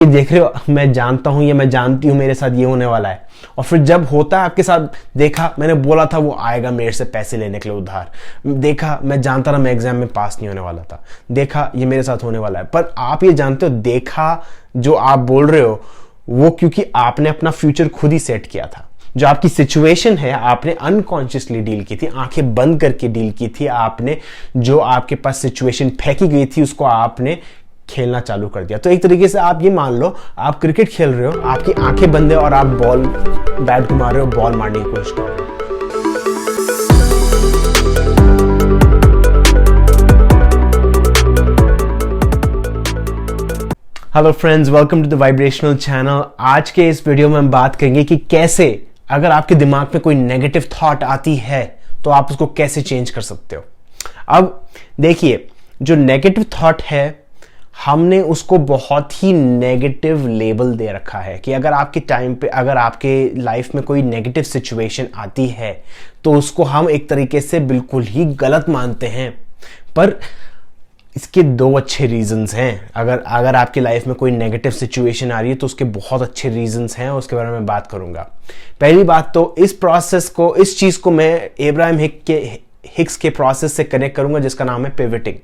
देख रहे हो, मैं जानता हूं या मैं जानती हूं मेरे साथ ये होने वाला है, और फिर जब होता है आपके साथ, देखा मैंने बोला था वो आएगा मेरे से पैसे लेने के लिए उधार, देखा मैं जानता था मैं एग्जाम में पास नहीं होने वाला था, देखा ये मेरे साथ होने वाला है। पर आप ये जानते हो, देखा जो आप बोल रहे हो वो क्योंकि आपने अपना फ्यूचर खुद ही सेट किया था। जो आपकी सिचुएशन है आपने अनकॉन्शियसली डील की थी, आंखें बंद करके डील की थी आपने। जो आपके पास सिचुएशन फेंकी गई थी उसको आपने खेलना चालू कर दिया। तो एक तरीके से आप ये मान लो आप क्रिकेट खेल रहे हो, आपकी आंखें बंद है और आप बैट घुमा रहे हो, बॉल मारने की कोशिश कर रहे हो। Hello friends, welcome to the vibrational channel. आज के इस वीडियो में हम बात करेंगे कि कैसे अगर आपके दिमाग में कोई नेगेटिव थॉट आती है तो आप उसको कैसे चेंज कर सकते हो। अब देखिए, जो नेगेटिव थॉट है हमने उसको बहुत ही नेगेटिव लेबल दे रखा है कि अगर आपके टाइम पे, अगर आपके लाइफ में कोई नेगेटिव सिचुएशन आती है तो उसको हम एक तरीके से बिल्कुल ही गलत मानते हैं। पर इसके दो अच्छे रीजंस हैं। अगर आपकी लाइफ में कोई नेगेटिव सिचुएशन आ रही है तो उसके बहुत अच्छे रीजंस हैं, उसके बारे में बात करूंगा। पहली बात तो इस प्रोसेस को, इस चीज को मैं अब्राहम हिक्स के प्रोसेस से कनेक्ट करूंगा जिसका नाम है पिवटिंग।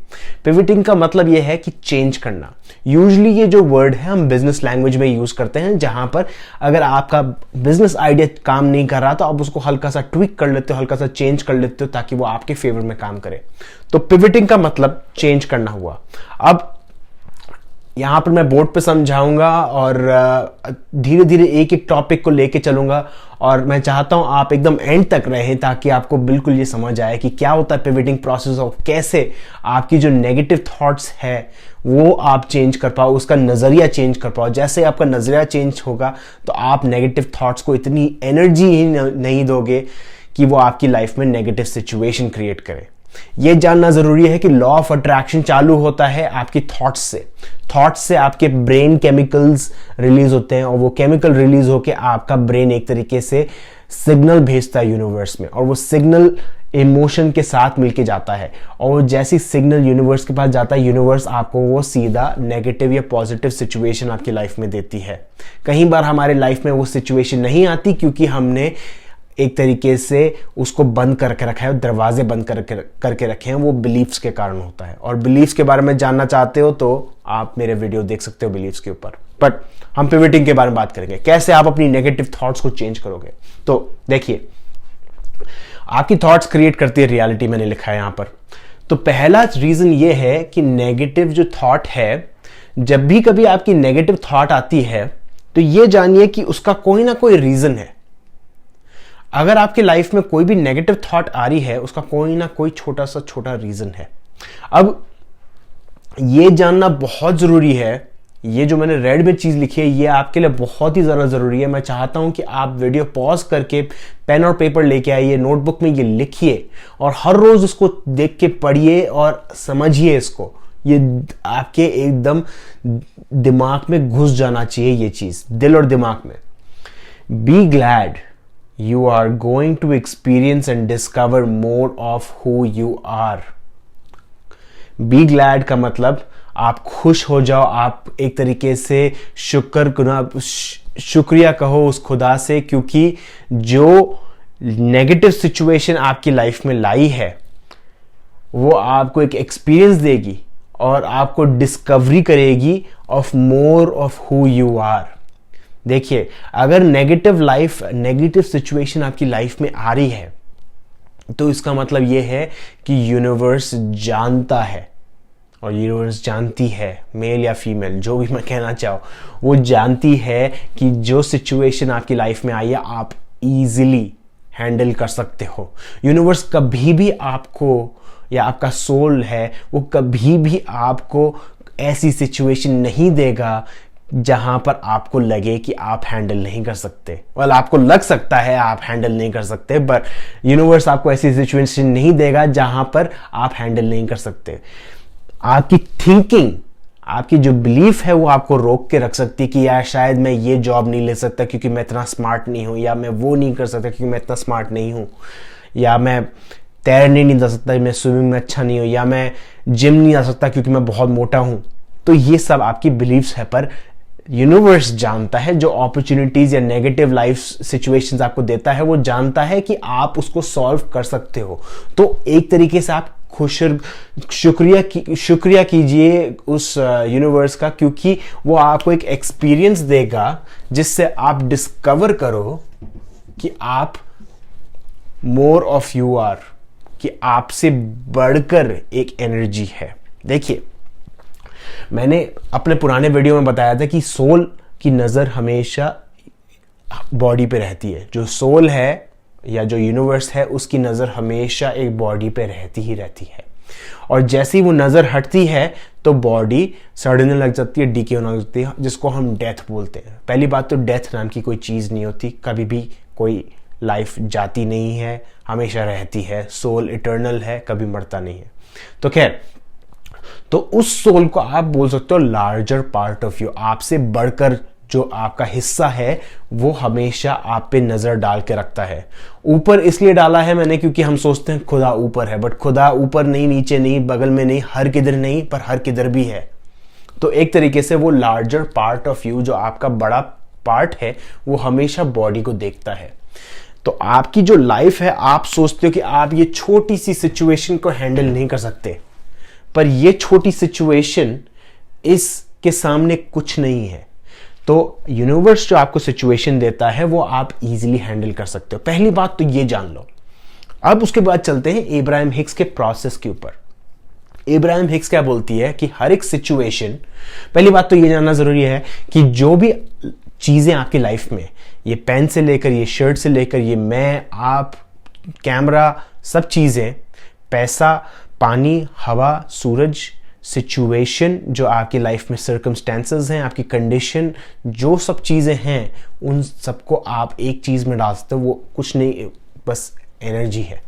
पिवटिंग का मतलब यह है कि चेंज करना। यूजुअली ये जो वर्ड है हम बिजनेस लैंग्वेज में यूज करते हैं, जहां पर अगर आपका बिजनेस आइडिया काम नहीं कर रहा तो आप उसको हल्का सा ट्विक कर लेते हो, हल्का सा चेंज कर लेते हो ताकि वो आपके फेवर में काम करे। तो पिवटिंग का मतलब चेंज करना हुआ। अब यहां पर मैं बोर्ड पे समझाऊंगा और धीरे धीरे एक एक टॉपिक को लेके चलूंगा, और मैं चाहता हूं आप एकदम एंड तक रहें ताकि आपको बिल्कुल ये समझ आए कि क्या होता है पिवटिंग प्रोसेस और कैसे आपकी जो नेगेटिव थॉट्स है वो आप चेंज कर पाओ, उसका नजरिया चेंज कर पाओ। जैसे आपका नजरिया चेंज होगा तो आप नेगेटिव थॉट्स को इतनी एनर्जी ही नहीं दोगे कि वो आपकी लाइफ में नेगेटिव सिचुएशन क्रिएट करे। यह जानना जरूरी है कि लॉ ऑफ अट्रैक्शन चालू होता है आपकी थॉट्स से। थॉट्स से आपके ब्रेन केमिकल्स रिलीज होते हैं और वो केमिकल रिलीज होके आपका ब्रेन एक तरीके से सिग्नल भेजता है यूनिवर्स में, और वो सिग्नल इमोशन के साथ मिलके जाता है, और जैसी सिग्नल यूनिवर्स के पास जाता है यूनिवर्स आपको वो सीधा नेगेटिव या पॉजिटिव सिचुएशन आपकी लाइफ में देती है। कई बार हमारे लाइफ में वो सिचुएशन नहीं आती क्योंकि हमने एक तरीके से उसको बंद करके रखा है, दरवाजे बंद करके रखे हैं। वो बिलीफ्स के कारण होता है, और बिलीफ्स के बारे में जानना चाहते हो तो आप मेरे वीडियो देख सकते हो बिलीफ्स के ऊपर। बट हम पिवटिंग के बारे में बात करेंगे, कैसे आप अपनी नेगेटिव थॉट्स को चेंज करोगे। तो देखिए, आपकी थॉट्स क्रिएट करती है रियलिटी, मैंने लिखा है यहां पर। तो पहला रीजन ये है कि नेगेटिव जो थॉट है, जब भी कभी आपकी नेगेटिव थॉट आती है तो ये जानिए कि उसका कोई ना कोई रीजन है। अगर आपकी लाइफ में कोई भी नेगेटिव थॉट आ रही है उसका कोई ना कोई छोटा रीजन है। अब ये जानना बहुत जरूरी है, ये जो मैंने रेड में चीज लिखी है ये आपके लिए बहुत ही ज्यादा जरूरी है। मैं चाहता हूं कि आप वीडियो पॉज करके पेन और पेपर लेके आइए, नोटबुक में ये लिखिए और हर रोज उसको देख के पढ़िए और समझिए इसको। ये आपके एकदम दिमाग में घुस जाना चाहिए ये चीज, दिल और दिमाग में। Be glad you are going to experience and discover more of who you are. Be glad का मतलब आप खुश हो जाओ, आप एक तरीके से शुक्रिया कहो उस खुदा से, क्योंकि जो नेगेटिव सिचुएशन आपकी लाइफ में लाई है वो आपको एक एक्सपीरियंस देगी और आपको डिस्कवरी करेगी of more of who you are. देखिए, अगर नेगेटिव सिचुएशन आपकी लाइफ में आ रही है तो इसका मतलब यह है कि यूनिवर्स जानता है, और यूनिवर्स जानती है, मेल या फीमेल जो भी मैं कहना चाहूँ, वो जानती है कि जो सिचुएशन आपकी लाइफ में आई है आप इजीली हैंडल कर सकते हो। यूनिवर्स कभी भी आपको, या आपका सोल है वो कभी भी आपको ऐसी सिचुएशन नहीं देगा जहां पर आपको लगे कि आप हैंडल नहीं कर सकते। आपको लग सकता है आप हैंडल नहीं कर सकते, बट यूनिवर्स आपको ऐसी सिचुएशन नहीं देगा जहां पर आप हैंडल नहीं कर सकते। आपकी थिंकिंग, आपकी जो बिलीफ है वो आपको रोक के रख सकती है कि यार शायद मैं ये जॉब नहीं ले सकता क्योंकि मैं इतना स्मार्ट नहीं हूं, या मैं वो नहीं कर सकता क्योंकि मैं इतना स्मार्ट नहीं हूं, या मैं तैरने नहीं जा सकता, मैं स्विमिंग में अच्छा नहीं हूं, या मैं जिम नहीं जा सकता क्योंकि मैं बहुत मोटा हूं। तो ये सब आपकी बिलीफ्स है, पर यूनिवर्स जानता है, जो अपॉर्चुनिटीज या नेगेटिव लाइफ सिचुएशंस आपको देता है वो जानता है कि आप उसको सॉल्व कर सकते हो। तो एक तरीके से आप शुक्रिया कीजिए उस यूनिवर्स का, क्योंकि वो आपको एक एक्सपीरियंस देगा जिससे आप डिस्कवर करो कि आप मोर ऑफ यू आर, कि आपसे बढ़कर एक एनर्जी है। देखिए, मैंने अपने पुराने वीडियो में बताया था कि सोल की नजर हमेशा बॉडी पे रहती है। जो सोल है या जो यूनिवर्स है उसकी नजर हमेशा एक बॉडी पे रहती ही रहती है, और जैसी वो नजर हटती है तो बॉडी सड़ने लग जाती है, डीके होने लग जाती है, जिसको हम डेथ बोलते हैं। पहली बात तो डेथ नाम की कोई चीज नहीं होती, कभी भी कोई लाइफ जाती नहीं है, हमेशा रहती है। सोल इटर्नल है, कभी मरता नहीं है। तो खैर, तो उस सोल को आप बोल सकते हो लार्जर पार्ट ऑफ यू, आपसे बढ़कर जो आपका हिस्सा है वो हमेशा आप पे नजर डाल के रखता है। ऊपर इसलिए डाला है मैंने क्योंकि हम सोचते हैं खुदा ऊपर है, बट खुदा ऊपर नहीं, नीचे नहीं, बगल में नहीं, हर किधर नहीं, पर हर किधर भी है। तो एक तरीके से वो लार्जर पार्ट ऑफ यू, जो आपका बड़ा पार्ट है, वो हमेशा बॉडी को देखता है। तो आपकी जो लाइफ है, आप सोचते हो कि आप ये छोटी सी सिचुएशन को हैंडल नहीं कर सकते, पर ये छोटी सिचुएशन इसके सामने कुछ नहीं है। तो यूनिवर्स जो आपको सिचुएशन देता है वो आप इजीली हैंडल कर सकते हो। पहली बात तो ये जान लो। अब उसके बाद चलते हैं इब्राहिम हिक्स के प्रोसेस के ऊपर। इब्राहिम हिक्स क्या बोलती है कि हर एक सिचुएशन, पहली बात तो ये जानना जरूरी है कि जो भी चीजें आपकी लाइफ में, ये पेन से लेकर, ये शर्ट से लेकर, ये मैं, आप, कैमरा, सब चीजें, पैसा, पानी, हवा, सूरज, सिचुएशन जो आपकी लाइफ में सर्कमस्टेंसेस हैं, आपकी कंडीशन, जो सब चीजें हैं, उन सबको आप एक चीज में डाल सकते हो। वो कुछ नहीं, बस एनर्जी है।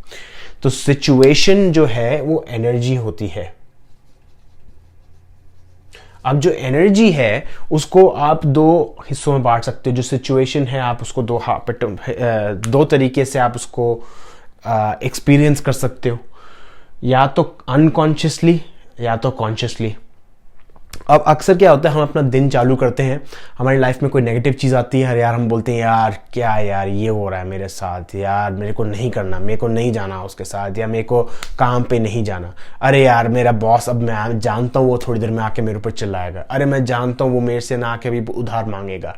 तो सिचुएशन जो है वो एनर्जी होती है। अब जो एनर्जी है उसको आप दो हिस्सों में बांट सकते हो। जो सिचुएशन है आप उसको दो तरीके से आप उसको एक्सपीरियंस कर सकते हो, या तो अनकॉन्शियसली या तो कॉन्शियसली। अब अक्सर क्या होता है, हम अपना दिन चालू करते हैं, हमारी लाइफ में कोई नेगेटिव चीज़ आती है, यार हम बोलते हैं यार क्या यार ये हो रहा है मेरे साथ, यार मेरे को नहीं करना, मेरे को नहीं जाना उसके साथ, या मेरे को काम पे नहीं जाना। अरे यार मेरा बॉस, अब मैं जानता हूँ वो थोड़ी देर में आके मेरे ऊपर चिल्लाएगा। अरे मैं जानता हूँ वो मेरे से ना आके भी उधार मांगेगा।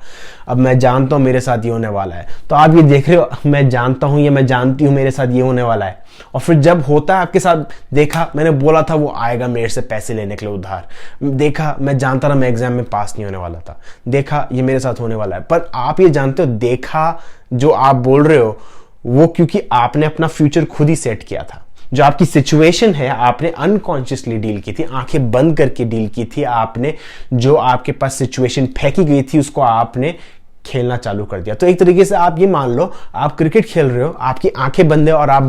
अब मैं जानता हूँ मेरे साथ ये होने वाला है। तो आप ये देख रहे हो, मैं जानता हूँ या मैं जानती हूँ मेरे साथ ये होने वाला है, और फिर जब होता है आपके साथ, देखा मैंने बोला था वो आएगा मेरे से पैसे लेने के लिए उधार, देखा मैं जानता था मैं एग्जाम में पास नहीं होने वाला था, देखा ये मेरे साथ होने वाला है। पर आप ये जानते हो, देखा जो आप बोल रहे हो वो क्योंकि आपने अपना फ्यूचर खुद ही सेट किया था। जो आपकी सिचुएशन है आपने अनकॉन्शियसली डील की थी, आंखें बंद करके डील की थी आपने। जो आपके पास सिचुएशन फेंकी गई थी उसको आपने खेलना चालू कर दिया। तो एक तरीके से आप ये मान लो, आप क्रिकेट खेल रहे हो, आपकी आंखें बंद है और आप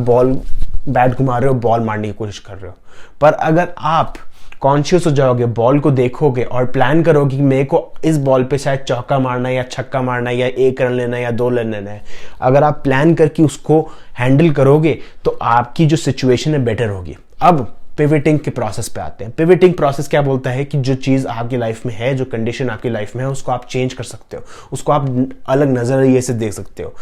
बैट घुमा रहे हो, बॉल मारने की कोशिश कर रहे हो। पर अगर आप कॉन्शियस हो जाओगे, बॉल को देखोगे और प्लान करोगे कि मेरे को इस बॉल पे शायद चौका मारना है या छक्का मारना है या 1 रन लेना है या 2 रन लेना है, अगर आप प्लान करके उसको हैंडल करोगे तो आपकी जो सिचुएशन है बेटर होगी। अब पिवटिंग के प्रोसेस पे आते हैं। पिवटिंग प्रोसेस क्या बोलता है कि जो चीज आपकी लाइफ में है, जो कंडीशन आपकी लाइफ में है, उसको आप चेंज कर सकते हो, उसको आप अलग नजरिए से देख सकते हो।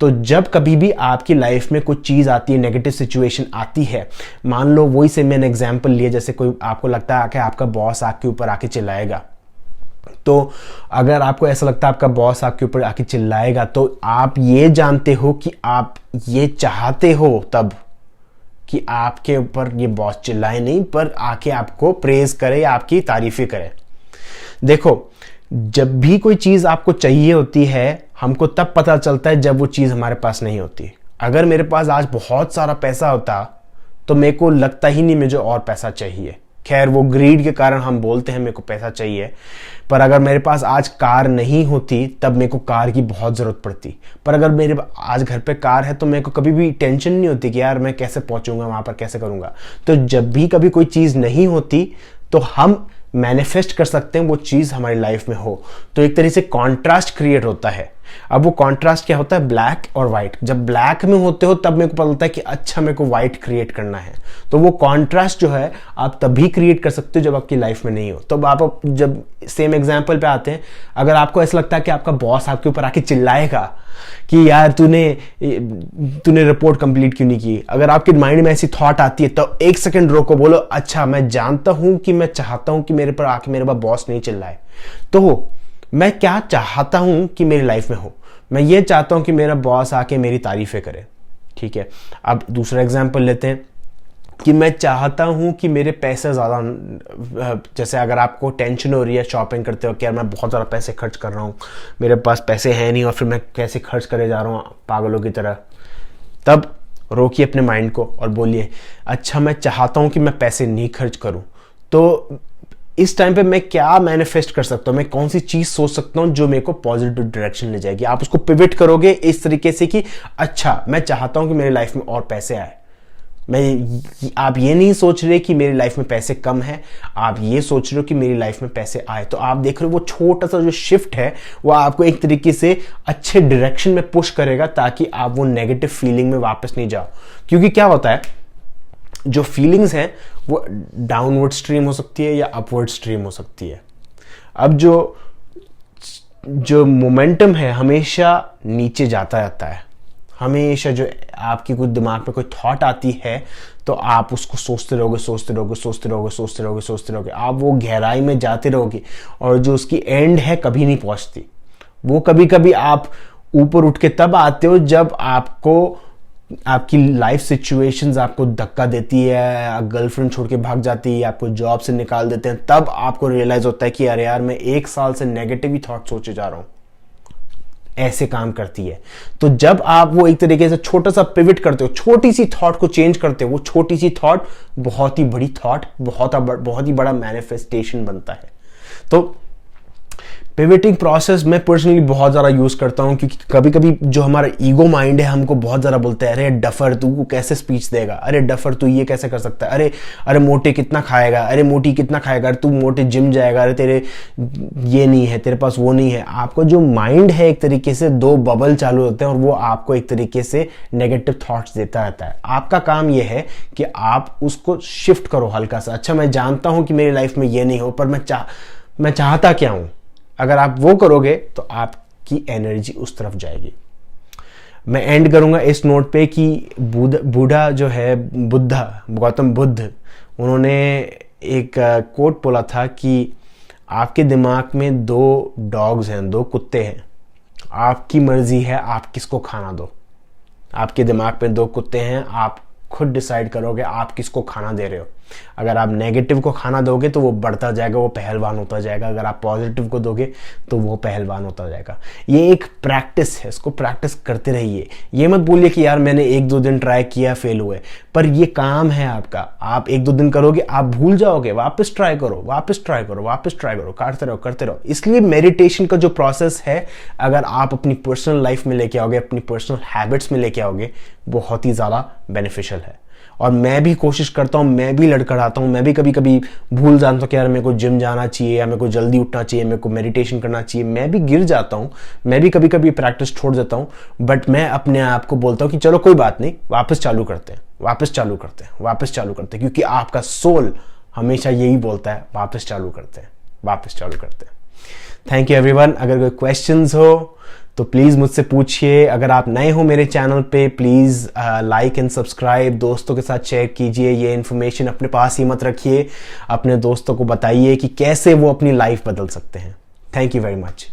तो जब कभी भी आपकी लाइफ में कोई चीज आती है, नेगेटिव सिचुएशन आती है, मान लो वही से मैंने एग्जांपल लिया, जैसे कोई आपको लगता है कि आपका बॉस आपके ऊपर आके चिल्लाएगा, तो अगर आपको ऐसा लगता है आपका बॉस आपके ऊपर आके चिल्लाएगा, तो आप ये जानते हो कि आप ये चाहते हो तब कि आपके ऊपर ये बॉस चिल्लाए नहीं, पर आके आपको प्रेज करे, आपकी तारीफें करे। देखो, जब भी कोई चीज आपको चाहिए होती है, हमको तब पता चलता है जब वो चीज हमारे पास नहीं होती। अगर मेरे पास आज बहुत सारा पैसा होता तो मेरे को लगता ही नहीं मुझे और पैसा चाहिए। खैर, वो ग्रीड के कारण हम बोलते हैं मेरे को पैसा चाहिए, पर अगर मेरे पास आज कार नहीं होती तब मेरे को कार की बहुत जरूरत पड़ती। पर अगर मेरे आज घर पे कार है तो मेरे को कभी भी टेंशन नहीं होती कि यार मैं कैसे पहुंचूंगा वहां पर, कैसे करूंगा। तो जब भी कभी कोई चीज नहीं होती तो हम मैनिफेस्ट कर सकते हैं वो चीज हमारी लाइफ में हो। तो एक तरीके से कॉन्ट्रास्ट क्रिएट होता है। अब वो कॉन्ट्रास्ट क्या होता है, ब्लैक और व्हाइट। जब ब्लैक में होते हो तब मेरे को पता लगता है कि अच्छा मेरे को व्हाइट क्रिएट करना है। तो वो कॉन्ट्रास्ट जो है आप तभी क्रिएट कर सकते हो जब आपकी लाइफ में नहीं हो। तो आप जब सेम एग्जांपल पे आते हैं, अगर आपको ऐसा लगता है कि आपका बॉस आपके ऊपर आके चिल्लाएगा कि यार तूने रिपोर्ट कंप्लीट क्यों नहीं की, अगर आपके माइंड में ऐसी थॉट आती है तो एक सेकंड रोको, बोलो अच्छा मैं जानता हूं कि मैं चाहता हूं कि मेरे पर आके मेरे पास बॉस नहीं चिल्लाए, तो मैं क्या चाहता हूं कि मेरी लाइफ में हो। मैं ये चाहता हूं कि मेरा बॉस आके मेरी तारीफें करे, ठीक है। अब दूसरा एग्जांपल लेते हैं कि मैं चाहता हूं कि मेरे पैसे ज़्यादा, जैसे अगर आपको टेंशन हो रही है शॉपिंग करते हो कि यार मैं बहुत ज़्यादा पैसे खर्च कर रहा हूं, मेरे पास पैसे हैं नहीं और फिर मैं कैसे खर्च करे जा रहा हूं पागलों की तरह, तब रोकिए अपने माइंड को और बोलिए अच्छा मैं चाहता हूं कि मैं पैसे नहीं खर्च करूं, तो इस टाइम पे मैं क्या मैनिफेस्ट कर सकता हूँ, मैं कौन सी चीज सोच सकता हूँ जो मेरे को पॉजिटिव डायरेक्शन ले जाएगी। आप उसको पिवट करोगे इस तरीके से कि अच्छा मैं चाहता हूं कि मेरी लाइफ में और पैसे आए। आप ये नहीं सोच रहे कि मेरी लाइफ में पैसे कम है, आप ये सोच रहे हो कि मेरी लाइफ में पैसे आए। तो आप देख रहे हो वो छोटा सा जो शिफ्ट है वो आपको एक tariके से अच्छे डायरेक्शन में पुश करेगा ताकि आप वो नेगेटिव फीलिंग में वापस नहीं जाओ। क्योंकि क्या होता है, जो फीलिंग्स हैं वो डाउनवर्ड स्ट्रीम हो सकती है या अपवर्ड स्ट्रीम हो सकती है। अब जो मोमेंटम है हमेशा नीचे जाता रहता है। हमेशा जो आपकी कुछ दिमाग में कोई थॉट आती है तो आप उसको सोचते रहोगे, आप वो गहराई में जाते रहोगे और जो उसकी एंड है कभी नहीं पहुंचती। वो कभी कभी आप ऊपर उठ के तब आते हो जब आपकी लाइफ सिचुएशंस आपको धक्का देती है, गर्लफ्रेंड छोड़ के भाग जाती है, आपको जॉब से निकाल देते हैं, तब आपको रियलाइज होता है कि अरे यार मैं 1 साल से नेगेटिव ही थॉट सोचे जा रहा हूं। ऐसे काम करती है। तो जब आप वो एक तरीके से छोटा सा पिवट करते हो, छोटी सी थॉट को चेंज करते हो, वो छोटी सी थॉट बहुत ही बड़ी थॉट, बहुत ही बड़ा मैनिफेस्टेशन बनता है। तो पिवटिंग प्रोसेस मैं पर्सनली बहुत ज़्यादा यूज़ करता हूँ क्योंकि कभी कभी जो हमारा ईगो माइंड है हमको बहुत ज़्यादा बोलता है अरे डफर तू कैसे स्पीच देगा, अरे डफर तू ये कैसे कर सकता है, अरे मोटे कितना खाएगा, अरे मोटी कितना खाएगा, अरे तू मोटे जिम जाएगा, अरे तेरे ये नहीं है, तेरे पास वो नहीं है। आपको जो माइंड है एक तरीके से 2 बबल चालू होते हैं और वो आपको एक तरीके से नेगेटिव थॉट्स देता रहता है। आपका काम ये है कि आप उसको शिफ्ट करो हल्का सा। अच्छा मैं जानता हूँ कि मेरी लाइफ में ये नहीं हो पर मैं चाहता क्या हूँ। अगर आप वो करोगे तो आपकी एनर्जी उस तरफ जाएगी। मैं एंड करूंगा इस नोट पे कि बूढ़ा जो है गौतम बुद्ध, उन्होंने एक कोट बोला था कि आपके दिमाग में 2 डॉग्स हैं, 2 कुत्ते हैं, आपकी मर्जी है आप किसको खाना दो। आपके दिमाग में 2 कुत्ते हैं, आप खुद डिसाइड करोगे आप किसको खाना दे रहे हो। अगर आप नेगेटिव को खाना दोगे तो वो बढ़ता जाएगा, वो पहलवान होता जाएगा। अगर आप पॉजिटिव को दोगे तो वो पहलवान होता जाएगा। ये एक प्रैक्टिस है, इसको प्रैक्टिस करते रहिए। ये मत बोलिए कि यार मैंने 1-2 दिन ट्राई किया फेल हुए, पर ये काम है आपका। आप 1-2 दिन करोगे आप भूल जाओगे, वापस ट्राई करो, करते रहो। इसलिए मेडिटेशन का जो प्रोसेस है अगर आप अपनी पर्सनल लाइफ में लेके आओगे, अपनी पर्सनल हैबिट्स में लेके आओगे, बहुत ही ज़्यादा बेनिफिशियल है। और मैं भी कोशिश करता हूँ, मैं भी लड़खड़ाता हूँ, मैं भी कभी कभी भूल जाता हूँ कि यार मेरे को जिम जाना चाहिए या मेरे को जल्दी उठना चाहिए, मेरे को मेडिटेशन करना चाहिए। मैं भी गिर जाता हूँ, मैं भी कभी कभी प्रैक्टिस छोड़ देता हूँ, बट मैं अपने आप को बोलता हूँ कि चलो कोई बात नहीं, वापस चालू करते हैं, क्योंकि आपका सोल हमेशा यही बोलता है वापस चालू करते हैं। Thank you everyone. अगर कोई क्वेश्चंस हो तो प्लीज़ मुझसे पूछिए। अगर आप नए हो मेरे चैनल पे प्लीज़ लाइक एंड सब्सक्राइब, दोस्तों के साथ शेयर कीजिए। ये इन्फॉर्मेशन अपने पास ही मत रखिए, अपने दोस्तों को बताइए कि कैसे वो अपनी लाइफ बदल सकते हैं। Thank you very much.